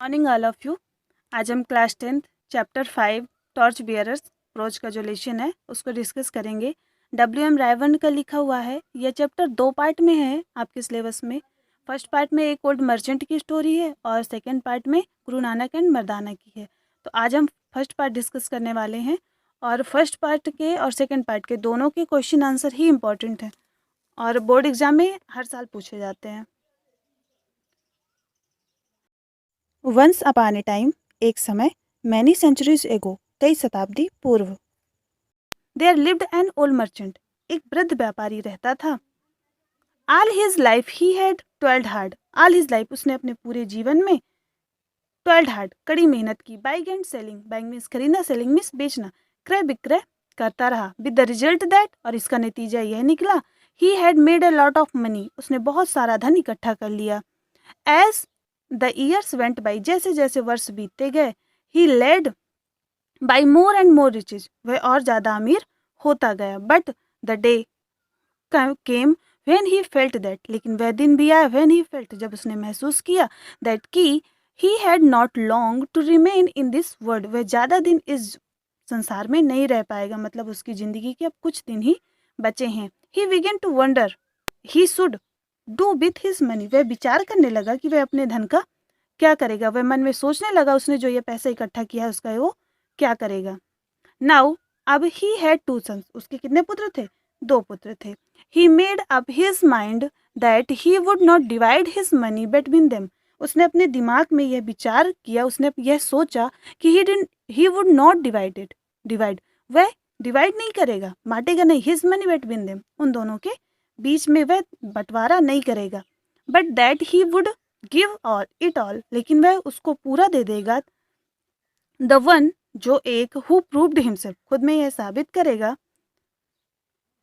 Morning all of you. आज हम class 10th chapter 5 torch bearers prose का जो लेसन है उसको डिस्कस करेंगे। W.M. रायवन का लिखा हुआ है। यह चैप्टर 2 पार्ट में है आपके सिलेबस में। फर्स्ट पार्ट में एक ओल्ड मर्चेंट की स्टोरी है और सेकंड पार्ट में गुरु नानक एंड मर्दाना की है। तो आज हम फर्स्ट पार्ट डिस्कस करने वाले हैं और फर्स्ट पार्ट के और सेकेंड पार्ट के दोनों के क्वेश्चन आंसर ही इम्पॉर्टेंट हैं और बोर्ड एग्जाम में हर साल पूछे जाते हैं। वंस अपॉन ए टाइम, एक समय, मैनी सेंचुरीज एगो, कई शताब्दी पूर्व, there lived an old merchant, एक वृद्ध व्यापारी रहता था। All his life he had toiled hard, all his life उसने अपने पूरे जीवन में टॉयल्ड हार्ड कड़ी मेहनत की। Buying and selling, buying means खरीदना, सेलिंग मीन्स बेचना, क्रय विक्रय करता रहा। विद द रिजल्ट दैट, और इसका नतीजा यह निकला, he had made a lot of money, उसने बहुत सारा धन इकट्ठा कर लिया। As the years went by, जैसे जैसे वर्ष बीतते गए, he led by more and more riches, वह और ज़्यादा अमीर होता गया। But the day came when he felt that, लेकिन वह दिन भी आया व्हेन ही फेल्ट, जब उसने महसूस किया, दैट कि he had not long to remain in this world, वह ज़्यादा दिन इस संसार में नहीं रह पाएगा, मतलब उसकी ज़िंदगी के अब कुछ दिन ही बचे हैं। He began to wonder he should do with his money, वह विचार करने लगा कि वह अपने धन का क्या करेगा। वह मन में सोचने लगा उसने जो ये पैसा इकट्ठा किया है उसका वो क्या करेगा। नाउ, अब ही हैड टू सन्स, उसके कितने पुत्र थे? 2 पुत्र थे। He made up his mind that he would not divide his money between them, उसने अपने दिमाग में यह विचार किया, उसने यह सोचा कि ही वुड नॉट डिवाइड, वह डिवाइड नहीं करेगा, बांटेगा नहीं, हिज मनी बिटवीन देम, उन दोनों के बीच में वह बंटवारा नहीं करेगा। But that he would give all it all, लेकिन वह उसको पूरा दे देगा। द वन, जो एक, हु प्रूव्ड हिमसेल्फ, खुद में यह साबित करेगा,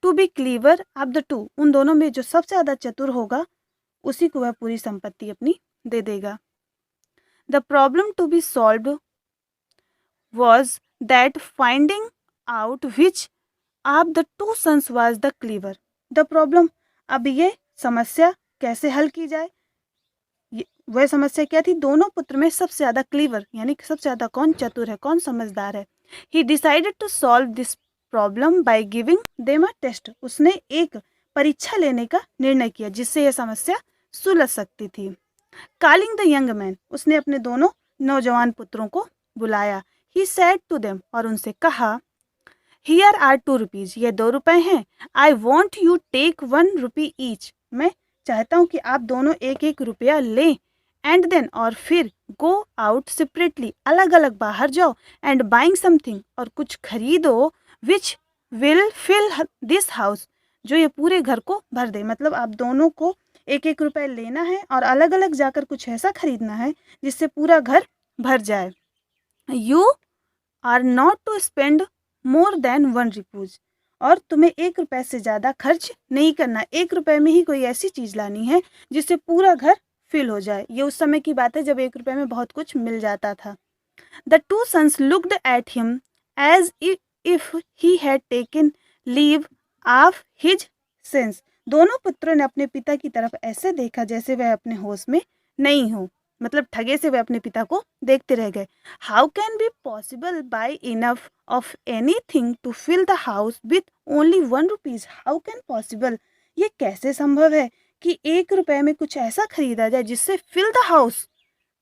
to be clever of the two, उन दोनों में जो सबसे ज़्यादा चतुर होगा उसी को वह पूरी संपत्ति अपनी दे देगा। The problem to be solved was that finding out which of the two sons was the clever. The problem, अब ये समस्या कैसे हल की जाए, वह समस्या क्या थी? दोनों पुत्र में सबसे ज़्यादा क्लीवर यानी कि सबसे ज़्यादा कौन चतुर है, कौन समझदार है। He decided to solve this problem by giving them a test, उसने एक परीक्षा लेने का निर्णय किया जिससे यह समस्या सुलझ सकती थी। कॉलिंग द यंग मैन, उसने अपने दोनों नौजवान पुत्रों को बुलाया। ही सेड टू देम, और उनसे कहा, हियर आर 2 रुपीज, ये 2 रुपए हैं। I want you take 1 rupee each, मैं चाहता हूँ कि आप दोनों 1-1 रुपया लें। एंड देन, और फिर, गो आउट सेपरेटली, अलग अलग बाहर जाओ। एंड बाइंग समथिंग, और कुछ खरीदो, which will fill this house, जो ये पूरे घर को भर दे। मतलब आप दोनों को 1-1 रुपये लेना है और अलग अलग जाकर कुछ ऐसा खरीदना है जिससे पूरा घर भर जाए। You are not to spend more than 1 rupees, और तुम्हें 1 रुपये से ज़्यादा खर्च नहीं करना। 1 रुपये में ही कोई ऐसी चीज़ लानी है जिससे पूरा घर फिल हो जाए। ये उस समय की बात है जब 1 रुपये में बहुत कुछ मिल जाता था। The 2 sons looked at him as if he had taken leave of his sense, दोनों पुत्रों ने अपने पिता की तरफ ऐसे देखा जैसे वह अपने होश में नहीं हो, मतलब ठगे से वह अपने पिता को देखते रह गए। How can be possible buy enough of anything to fill the house with only 1 rupees, how can possible, ये कैसे संभव है कि 1 रुपये में कुछ ऐसा खरीदा जाए जिससे फिल द हाउस,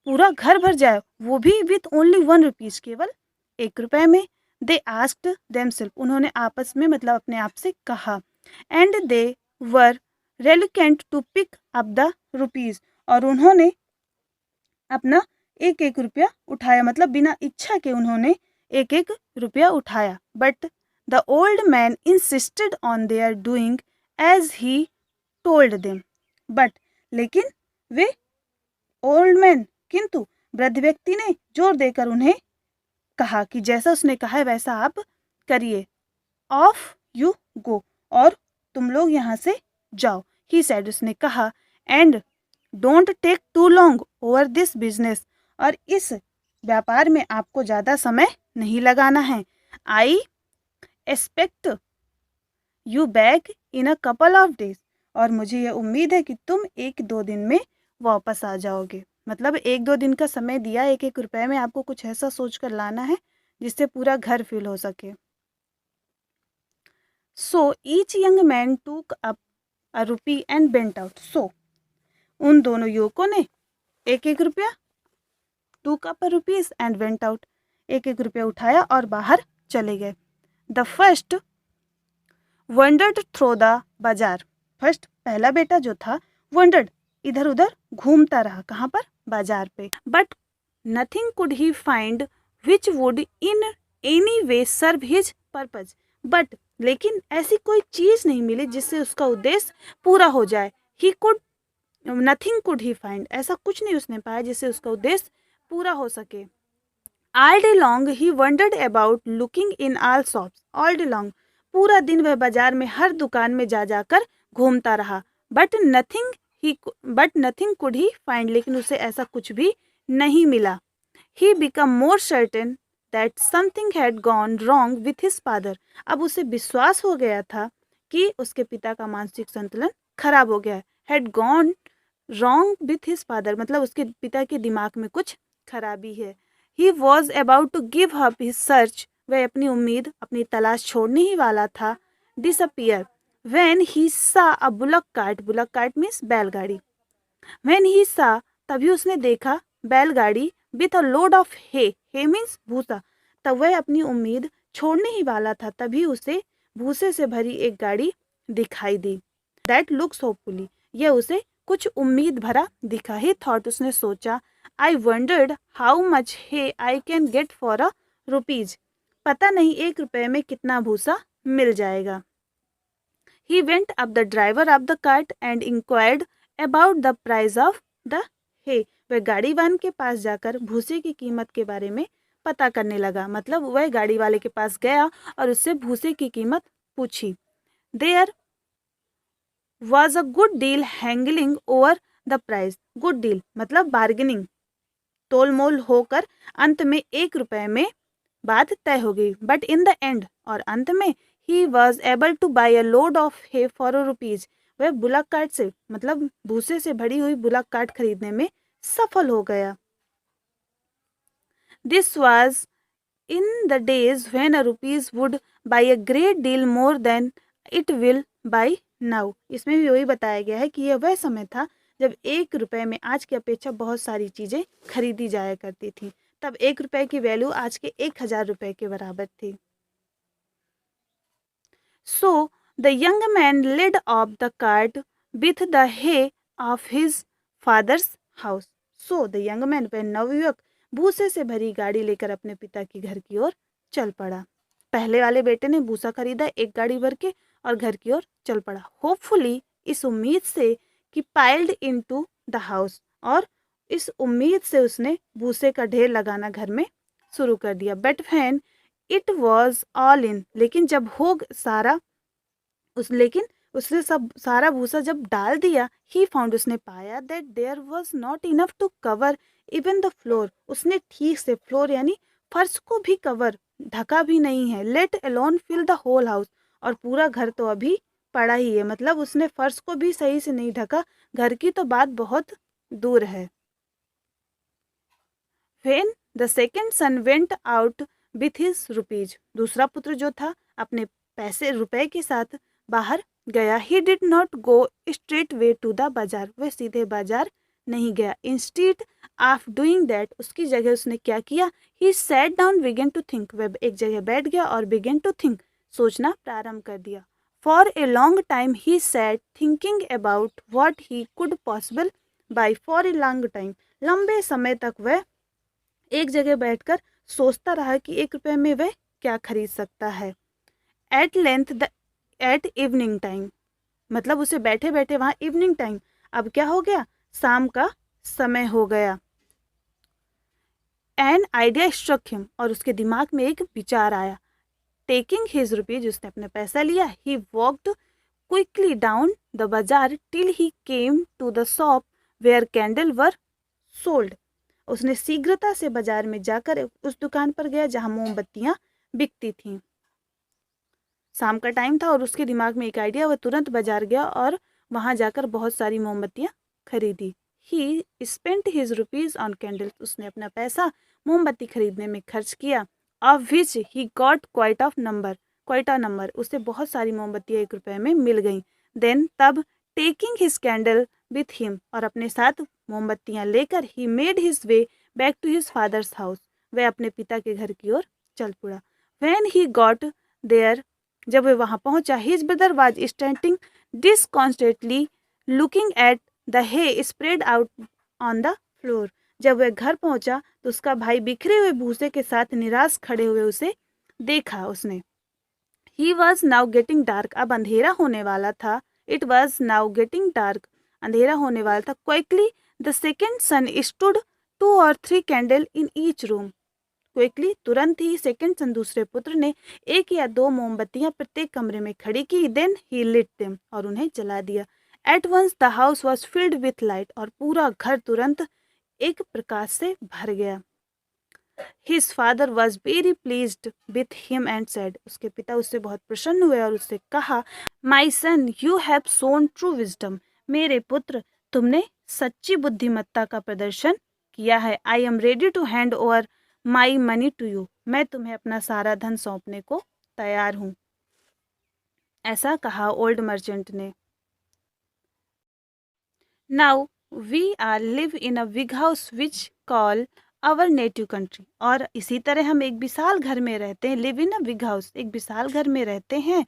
पूरा घर भर जाए, वो भी विथ ओनली 1 रुपीज, केवल 1 रुपये में। दे आस्क्ड देमसेल्फ, उन्होंने आपस में मतलब अपने आप से कहा। And they were reluctant to pick up the rupees, और उन्होंने अपना 1-1 रुपया उठाया, मतलब बिना इच्छा के उन्होंने 1-1 रुपया उठाया। But the old man insisted on their doing as he told them, but, लेकिन वे ओल्ड मैन, किंतु वृद्ध व्यक्ति ने जोर देकर उन्हें कहा कि जैसा उसने कहा है वैसा आप करिए। ऑफ यू गो, और तुम लोग यहाँ से जाओ। ही सेड, उसने कहा। And don't take too long over this business, और इस व्यापार में आपको ज़्यादा समय नहीं लगाना है। I expect you back in a couple of days, और मुझे यह उम्मीद है कि तुम 1-2 दिन में वापस आ जाओगे। मतलब 1-2 दिन का समय दिया, 1-1 रुपए में आपको कुछ ऐसा सोच कर लाना है जिससे पूरा घर फिल हो सके। So each young man took up a rupee and went out. So उन दोनों युवकों ने 1-1 रुपया, took up a rupees and went out, 1-1 रुपया उठाया और बाहर चले गए। The first wondered through the bazaar. First पहला बेटा जो था वंडर्ड, इधर उधर घूमता रहा, कहाँ पर? बाजार पे। But nothing could he find which would in any way serve his purpose. But लेकिन ऐसी कोई चीज नहीं मिली जिससे उसका उद्देश्य पूरा हो जाए। He could nothing could he find, ऐसा कुछ नहीं उसने पाया जिससे उसका उद्देश्य पूरा हो सके। All day long he wandered about looking in all shops. All day long, पूरा दिन वह बाजार में हर दुकान में जा जाकर घूमता रहा। But nothing could he find, लेकिन उसे ऐसा कुछ भी नहीं मिला। He become more certain that something had gone wrong with his father. अब उसे विश्वास हो गया था कि उसके पिता का मानसिक संतुलन खराब हो गया है। Had gone wrong with his father, मतलब उसके पिता के दिमाग में कुछ खराबी है। He was about to give up his search, वह अपनी उम्मीद, अपनी तलाश छोड़ने ही वाला था। Disappear when he saw a bullock cart means बैलगाड़ी। व्हेन ही सा, तभी उसने देखा, बैलगाड़ी with a load of hay means भूसा। तब वह अपनी उम्मीद छोड़ने ही वाला था, तभी उसे भूसे से भरी एक गाड़ी दिखाई दी। दैट लुक्स होपफुली, यह उसे कुछ उम्मीद भरा दिखा। ही थॉट, उसने सोचा, I wondered how much hay I can get for a rupees. पता नहीं 1 रुपए में कितना भूसा मिल जाएगा। He went up the driver of the cart and inquired about the price of the hay. वह गाड़ीवान के पास जाकर भूसे की कीमत के बारे में पता करने लगा। मतलब वह गाड़ी वाले के पास गया और उससे भूसे की कीमत पूछी। There was a good deal haggling over the price. Good deal मतलब बार्गेनिंग, तोल मोल होकर अंत में 1 रुपए में बात तय हो गई। बट इन द एंड, और अंत में, he was able to buy a load of hay for a rupees. वह बुलक कार्ट से, मतलब भूसे से भरी हुई बुलक कार्ट खरीदने में सफल हो गया। This was in the days when a rupees would buy a great deal more than it will by now. इसमें भी वही बताया गया है कि यह वह समय था जब 1 रुपए में आज की अपेक्षा बहुत सारी चीजें खरीदी जाया करती थी। तब 1 रुपए की वैल्यू आज के 1000 रुपए के बराबर थी। So the young man led off the cart with the hay of his father's house. So the young man, वह नवयुवक भूसे से भरी गाड़ी लेकर अपने पिता के घर की ओर चल पड़ा। पहले वाले बेटे ने भूसा खरीदा 1 गाड़ी भर के और घर की ओर चल पड़ा। होपफुली, इस उम्मीद से कि पाइल्ड इनटू द हाउस, और इस उम्मीद से उसने भूसे का ढेर लगाना घर में शुरू कर दिया। But when it was all in, लेकिन जब हो सारा लेकिन उसने सब सारा भूसा जब डाल दिया, ही फाउंड, उसने पाया, that there was not enough to cover even the floor. उसने ठीक से फ्लोर यानी फर्श को भी कवर, ढका भी नहीं है। Let alone fill the whole house, और पूरा घर तो अभी पड़ा ही है। मतलब उसने फर्श को भी सही से नहीं ढका, घर की तो बात बहुत दूर है। When the second son went out with his rupees, दूसरा पुत्र जो था अपने पैसे रुपए के साथ बाहर गया। He did not go straight way to the बाजार, वह सीधे बाजार नहीं गया। Instead of doing that, उसकी जगह उसने क्या किया? He sat down, began to think, वह एक जगह बैठ गया और began to think, सोचना प्रारंभ कर दिया। For a long time he sat thinking about what he could possible buy. For a long time, लंबे समय तक वह एक जगह बैठकर सोचता रहा कि 1 रुपए में वह क्या खरीद सकता है। एट इवनिंग टाइम, मतलब उसे बैठे बैठे वहां इवनिंग टाइम, अब क्या हो गया? शाम का समय हो गया। एन आइडिया स्ट्रक हिम, और उसके दिमाग में एक विचार आया। टेकिंग हिज रुपीज, उसने अपना पैसा लिया। He walked quickly down the bazaar till he came to the shop where candles were sold. उसने शीघ्रता से बाजार में जाकर उस दुकान पर गया जहां मोमबत्तियां बिकती थीं। शाम का टाइम था और उसके दिमाग में एक आइडिया, वह तुरंत बाजार गया और वहां जाकर बहुत सारी मोमबत्तियां खरीदी। ही spent his rupees on candles, उसने अपना पैसा मोमबत्ती खरीदने में खर्च किया। Of which he got quite a number, उसे बहुत सारी मोमबत्तियाँ 1 रुपए में मिल गईं। देन तब taking his candle with him, और अपने साथ मोमबत्तियाँ लेकर he made his way back to his father's house, वह अपने पिता के घर की ओर चल पड़ा। व्हेन ही गॉट देयर, जब वह वहाँ पहुँचा, his brother was standing disconsolately looking at the hay spread out on the floor, जब वह घर पहुंचा तो उसका भाई बिखरे हुए भूसे के साथ निराश खड़े हुए उसे देखा उसने। He was now getting dark, अब अंधेरा होने वाला था। It was now getting dark, अंधेरा होने वाला था। Quickly the second sun stood 2 or 3 candle in each room, quickly तुरंत ही सेकेंड सन दूसरे पुत्र ने 1 या 2 मोमबत्तियां प्रत्येक कमरे में खड़ी की। देन ही लिट देम, और उन्हें जला दिया। At once the house was filled with light, और पूरा घर तुरंत एक प्रकाश से भर गया। His father was very pleased with him and said, उसके पिता उससे बहुत प्रसन्न हुए और उससे कहा, my son you have shown true wisdom, मेरे पुत्र तुमने सच्ची बुद्धिमत्ता का प्रदर्शन किया है। I am ready to hand over my money to you, मैं तुम्हें अपना सारा धन सौंपने को तैयार हूँ, ऐसा कहा ओल्ड मर्चेंट ने। Now we are live in a big house which call our native country, और इसी तरह हम एक विशाल घर में रहते हैं। Live in a big house, एक विशाल घर में रहते हैं।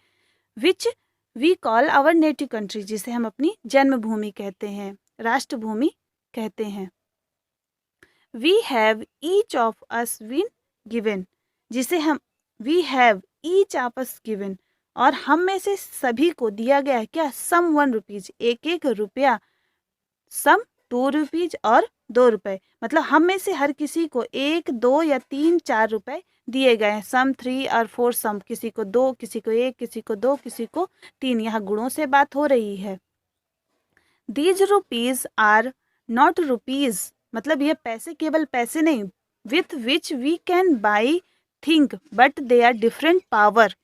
Which we call our native country, जिसे हम अपनी जन्मभूमि कहते हैं, राष्ट्रभूमि कहते हैं। We have each of us been given, जिसे हम we have each of us given, और हम में से सभी को दिया गया है क्या, सम 1 रुपीज, 1 रुपया, सम 2 रुपीज और 2 रुपए, मतलब हम में से हर किसी को 1, 2 या 3, 4 रुपए दिए गए हैं। सम 3 और 4 सम, किसी को 2, किसी को 1, किसी को 2, किसी को 3, यहाँ गुणों से बात हो रही है। These rupees are not rupees, मतलब ये पैसे केवल पैसे नहीं, with which we can buy thing but they are different power,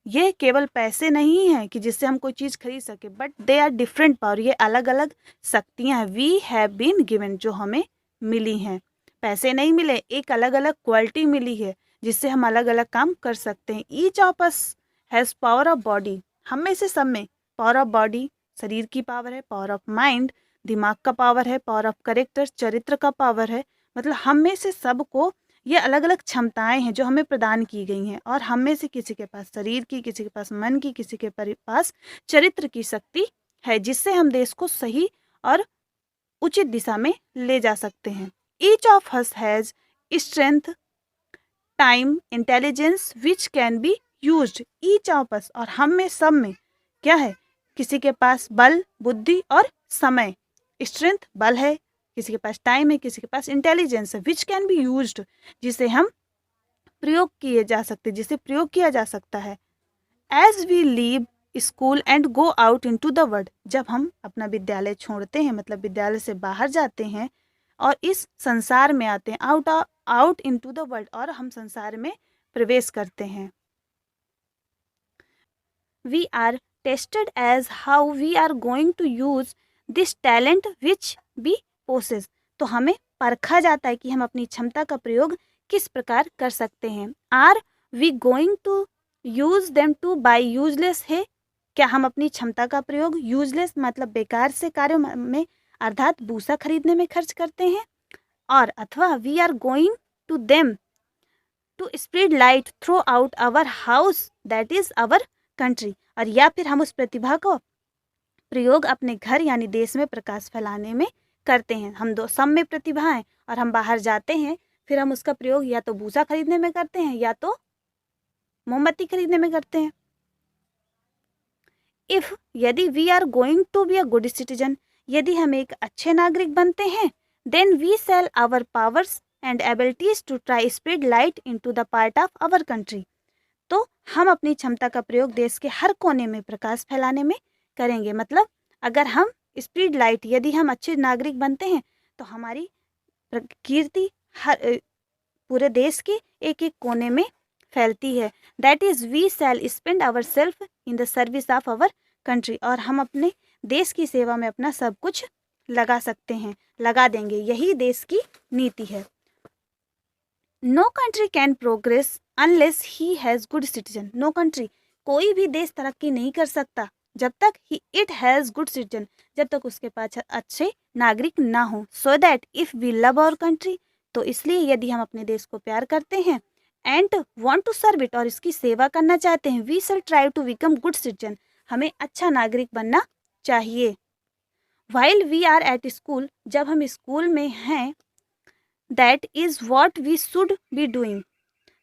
ये केवल पैसे नहीं है कि जिससे हम कोई चीज़ खरीद सके, but they are different power, ये अलग अलग शक्तियाँ हैं। वी हैव बीन गिवन, जो हमें मिली हैं, पैसे नहीं मिले, एक अलग अलग क्वालिटी मिली है जिससे हम अलग अलग काम कर सकते हैं। Each of us has power of body, हम में से सब में पावर ऑफ बॉडी शरीर की पावर है, पावर ऑफ माइंड दिमाग का पावर है, पावर ऑफ कैरेक्टर चरित्र का पावर है। मतलब हम में से सबको ये अलग अलग क्षमताएं हैं जो हमें प्रदान की गई हैं, और हम में से किसी के पास शरीर की, किसी के पास मन की, किसी के पास चरित्र की शक्ति है, जिससे हम देश को सही और उचित दिशा में ले जा सकते हैं। Each of us has strength, time, intelligence which can be used. Each of अस, और हम में सब में क्या है, किसी के पास बल, बुद्धि और समय। स्ट्रेंथ बल है, किसी के पास टाइम है, किसी के पास इंटेलिजेंस है, विच कैन बी यूज्ड, जिसे हम प्रयोग किए जा सकते, जिसे प्रयोग किया जा सकता है। As we leave school and go out into the world, जब हम अपना विद्यालय छोड़ते हैं, मतलब विद्यालय से बाहर जाते हैं और इस संसार में आते हैं, आउट इनटू द वर्ल्ड, और हम संसार में प्रवेश करते हैं। We are tested as how we are going to use this talent which be possess, तो हमें परखा जाता है कि हम अपनी क्षमता का प्रयोग किस प्रकार कर सकते हैं। Are we going to use them to buy useless है, क्या हम अपनी क्षमता का प्रयोग यूजलेस मतलब बेकार से कार्यों में अर्थात भूसा खरीदने में खर्च करते हैं, और अथवा we are going to them to spread light throughout our house that is our country, और या फिर हम उस प्रतिभा को प्रयोग अपने घर यानी देश में प्रकाश फैलाने में करते हैं। हम दो सब में प्रतिभा है और हम बाहर जाते हैं, फिर हम उसका प्रयोग या तो भूसा खरीदने में करते हैं या तो मोमबत्ती खरीदने में करते हैं। इफ, यदि we are going to be a good citizen, यदि हम एक अच्छे नागरिक बनते हैं, then we shall our powers and abilities to try spread light into the part of our country, तो हम अपनी क्षमता का प्रयोग देश के हर कोने में प्रकाश फैलाने में करेंगे। मतलब अगर हम स्प्रेड लाइट, यदि हम अच्छे नागरिक बनते हैं तो हमारी कीर्ति हर पूरे देश के एक एक कोने में फैलती है। That is we shall spend our self in the service of our country, और हम अपने देश की सेवा में अपना सब कुछ लगा सकते हैं, लगा देंगे। यही देश की नीति है। No country can progress unless he has good citizen. No country, कोई भी देश तरक्की नहीं कर सकता जब तक इट हैज़ गुड सिटीजन, जब तक उसके पास अच्छे नागरिक ना हो। So that if we love our country, तो इसलिए यदि हम अपने देश को प्यार करते हैं, and want to serve it, और इसकी सेवा करना चाहते हैं, we shall try to become good citizen, हमें अच्छा नागरिक बनना चाहिए। While we are at school, जब हम स्कूल में हैं, that is what we should be doing,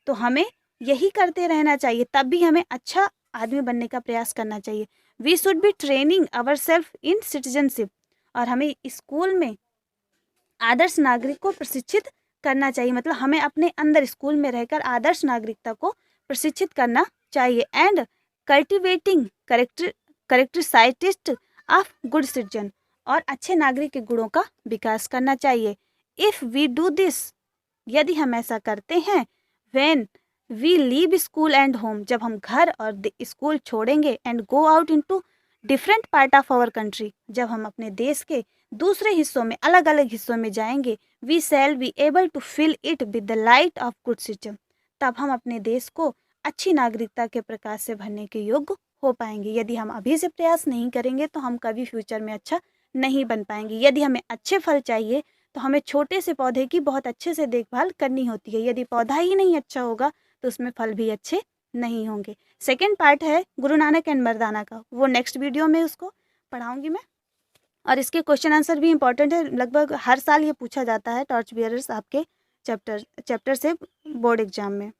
तो हमें यही करते रहना चाहिए, तब भी हमें अच्छा आदमी बनने का प्रयास करना चाहिए। We should be training our self in citizenship, और हमें स्कूल में आदर्श नागरिक को प्रशिक्षित करना चाहिए, मतलब हमें अपने अंदर स्कूल में रहकर आदर्श नागरिकता को प्रशिक्षित करना चाहिए। And cultivating characteristics of good citizen, और अच्छे नागरिक के गुणों का विकास करना चाहिए। इफ़ वी डू दिस, यदि हम ऐसा करते हैं, when we leave school and home, जब हम घर और स्कूल छोड़ेंगे, and go out into different part of our country, जब हम अपने देश के दूसरे हिस्सों में, अलग अलग हिस्सों में जाएंगे, we shall be able to fill it with the light of good citizen, तब हम अपने देश को अच्छी नागरिकता के प्रकाश से भरने के योग्य हो पाएंगे। यदि हम अभी से प्रयास नहीं करेंगे तो हम कभी फ्यूचर में अच्छा नहीं बन पाएंगे। यदि हमें अच्छे फल चाहिए तो हमें छोटे से पौधे की बहुत अच्छे से देखभाल करनी होती है। यदि पौधा ही नहीं अच्छा होगा तो उसमें फल भी अच्छे नहीं होंगे। सेकेंड पार्ट है गुरु नानक एंड मर्दाना का, वो नेक्स्ट वीडियो में उसको पढ़ाऊंगी मैं, और इसके क्वेश्चन आंसर भी इंपॉर्टेंट है, लगभग हर साल ये पूछा जाता है टॉर्च बियरर्स आपके चैप्टर से बोर्ड एग्जाम में।